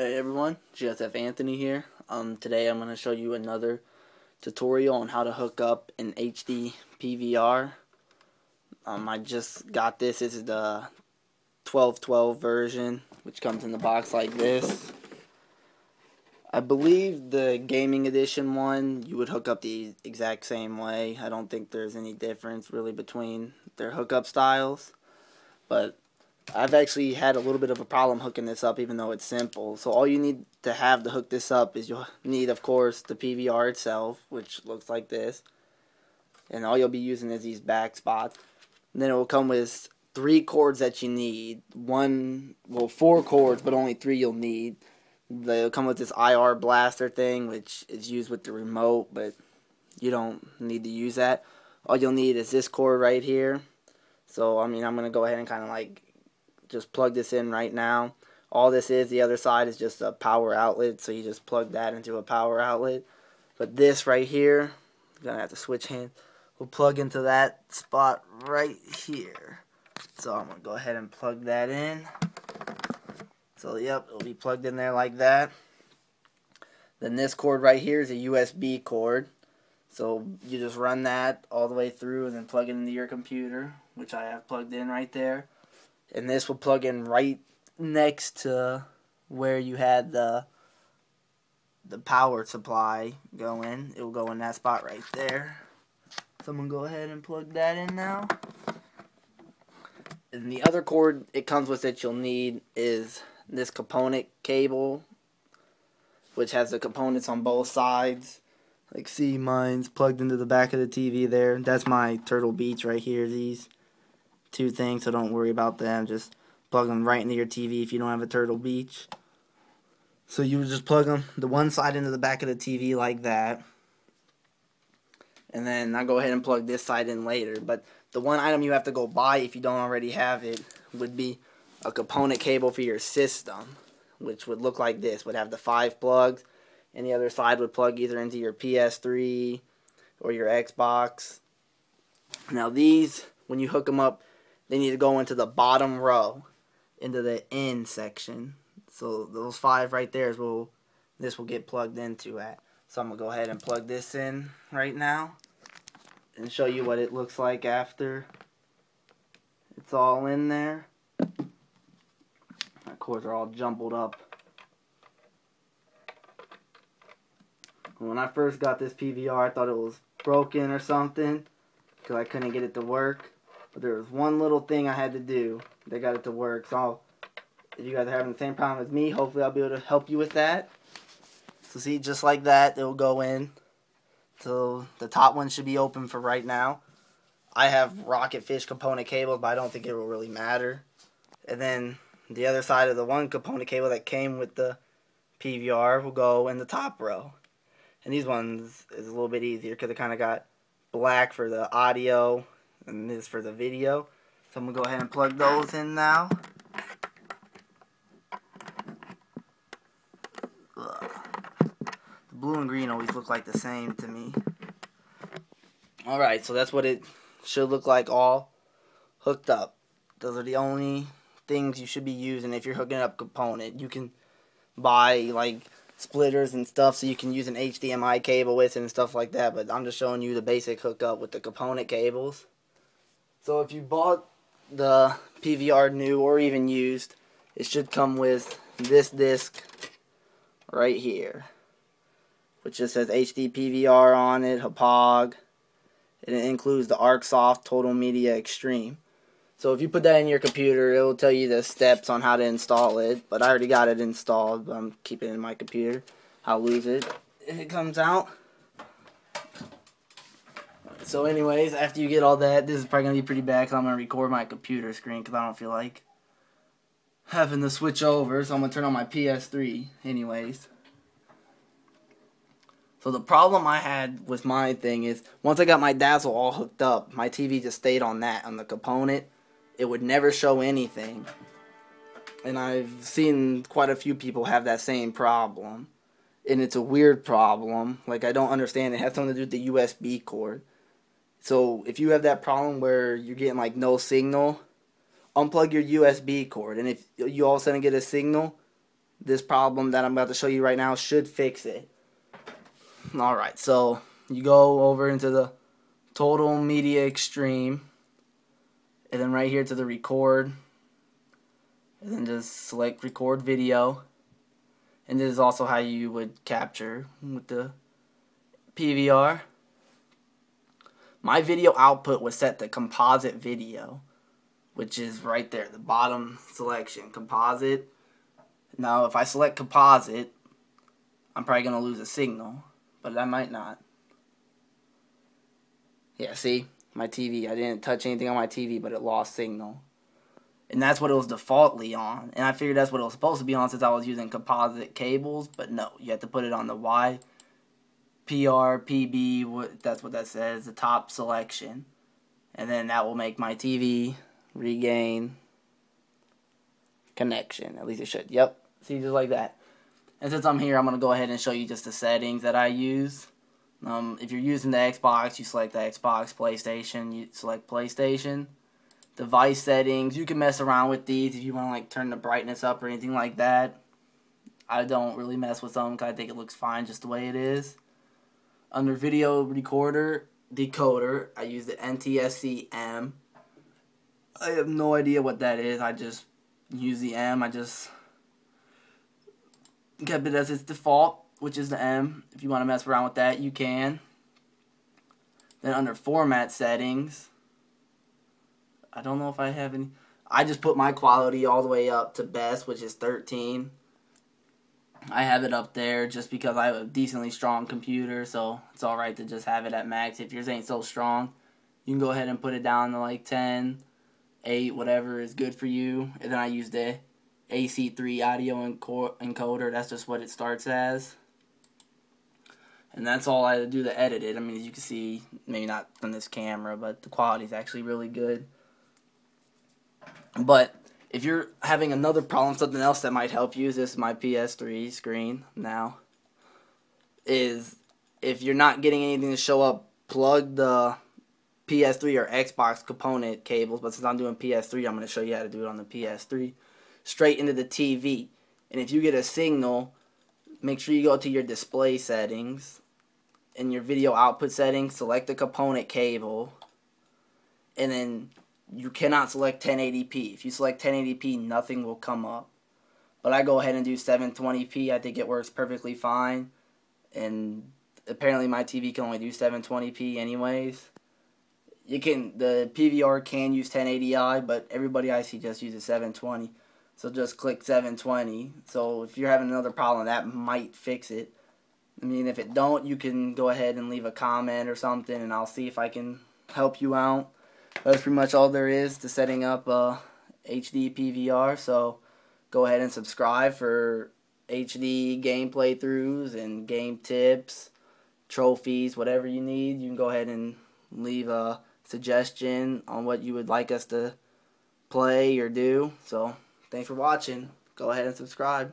Hey everyone, xGSFxAnthony here. Today I'm going to show you another tutorial on how to hook up an HD PVR. I just got this. This is the 1212 version, which comes in the box like this. I believe the gaming edition one, you would hook up the exact same way. I don't think there's any difference really between their hookup styles, but I've actually had a little bit of a problem hooking this up, even though it's simple. So all you need to have to hook this up is you'll need, of course, the PVR itself, which looks like this. And all you'll be using is these back spots. And then it will come with 3 cords that you need. 4 cords, but only 3 you'll need. They'll come with this IR blaster thing, which is used with the remote, but you don't need to use that. All you'll need is this cord right here. So, I'm going to go ahead and kind of just plug this in right now. All this is, the other side is just a power outlet, so you just plug that into a power outlet. But this right here, I'm going to have to switch hands, will plug into that spot right here. So I'm going to go ahead and plug that in. So yep, it'll be plugged in there like that. Then this cord right here is a USB cord. So you just run that all the way through and then plug it into your computer, which I have plugged in right there. And this will plug in right next to where you had the power supply go in. It will go in that spot right there. So I'm going to go ahead and plug that in now. And the other cord it comes with that you'll need is this component cable, which has the components on both sides. Like, see, mine's plugged into the back of the TV there. That's my Turtle Beach right here, these 2 things, so don't worry about them. Just plug them right into your TV if you don't have a Turtle Beach. So you would just plug them, the one side into the back of the TV like that. And then I'll go ahead and plug this side in later. But the one item you have to go buy if you don't already have it would be a component cable for your system, which would look like this. Would have the 5 plugs, and the other side would plug either into your PS3 or your Xbox. Now these, when you hook them up, they need to go into the bottom row, into the end section. So those 5 right there is where this will get plugged into at. So I'm going to go ahead and plug this in right now and show you what it looks like after it's all in there. My cords are all jumbled up. When I first got this PVR, I thought it was broken or something because I couldn't get it to work. But there was one little thing I had to do that got it to work. So if you guys are having the same problem as me, hopefully I'll be able to help you with that. So see, just like that, it will go in. So the top one should be open for right now. I have rocket fish component cables, but I don't think it will really matter. And then the other side of the one component cable that came with the PVR will go in the top row. And these ones is a little bit easier because it kind of got black for the audio and this for the video. So I'm going to go ahead and plug those in now. The blue and green always look like the same to me. Alright, so that's what it should look like all hooked up. Those are the only things you should be using if you're hooking up a component. You can buy like splitters and stuff so you can use an HDMI cable with it and stuff like that, but I'm just showing you the basic hookup with the component cables. So if you bought the PVR new or even used, it should come with this disc right here, which just says HD PVR on it, Hauppauge, and it includes the ArcSoft Total Media Extreme. So if you put that in your computer, it will tell you the steps on how to install it. But I already got it installed, but I'm keeping it in my computer. I'll lose it if it comes out. So anyways, after you get all that, this is probably going to be pretty bad because I'm going to record my computer screen because I don't feel like having to switch over. So I'm going to turn on my PS3 anyways. So the problem I had with my thing is, once I got my Dazzle all hooked up, my TV just stayed on that, on the component. It would never show anything. And I've seen quite a few people have that same problem. And it's a weird problem. Like, I don't understand. It has something to do with the USB cord. So if you have that problem where you're getting like no signal, unplug your USB cord. And if you all of a sudden get a signal, this problem that I'm about to show you right now should fix it. Alright, so you go over into the Total Media Extreme, and then right here to the record, and then just select record video. And this is also how you would capture with the PVR. My video output was set to composite video, which is right there, the bottom selection, composite. Now if I select composite, I'm probably going to lose a signal, but I might not. Yeah, see, my TV, I didn't touch anything on my TV, but it lost signal. And that's what it was defaultly on. And I figured that's what it was supposed to be on since I was using composite cables. But no, you have to put it on the Y, PR, PB, that's what that says, the top selection. And then that will make my TV regain connection. At least it should. Yep. See, just like that. And since I'm here, I'm going to go ahead and show you just the settings that I use. If you're using the Xbox, you select the Xbox. PlayStation, you select PlayStation. Device settings, you can mess around with these if you want to like turn the brightness up or anything like that. I don't really mess with them because I think it looks fine just the way it is. Under video recorder decoder, I use the NTSC-M. I have no idea what that is. I just use the M. I just kept it as its default, which is the M. If you want to mess around with that, you can. Then under format settings, I don't know if I have any. I just put my quality all the way up to best, which is 13. I have it up there just because I have a decently strong computer, so it's alright to just have it at max. If yours ain't so strong, you can go ahead and put it down to like 10, 8, whatever is good for you. And then I use the AC3 audio encoder. That's just what it starts as. And that's all I do to edit it. I mean, as you can see, maybe not on this camera, but the quality is actually really good. But if you're having another problem, something else that might help you, this is my PS3 screen now, is if you're not getting anything to show up, plug the PS3 or Xbox component cables, but since I'm doing PS3, I'm going to show you how to do it on the PS3, straight into the TV. And if you get a signal, make sure you go to your display settings. In your video output settings, select the component cable, and then you cannot select 1080p. If you select 1080p, nothing will come up. But I go ahead and do 720p. I think it works perfectly fine. And apparently my TV can only do 720p anyways. The PVR can use 1080i, but everybody I see just uses 720. So just click 720. So if you're having another problem, that might fix it. I mean, if it don't, you can go ahead and leave a comment or something, and I'll see if I can help you out. That's pretty much all there is to setting up HD PVR. So go ahead and subscribe for HD game playthroughs and game tips, trophies, whatever you need. You can go ahead and leave a suggestion on what you would like us to play or do. So thanks for watching. Go ahead and subscribe.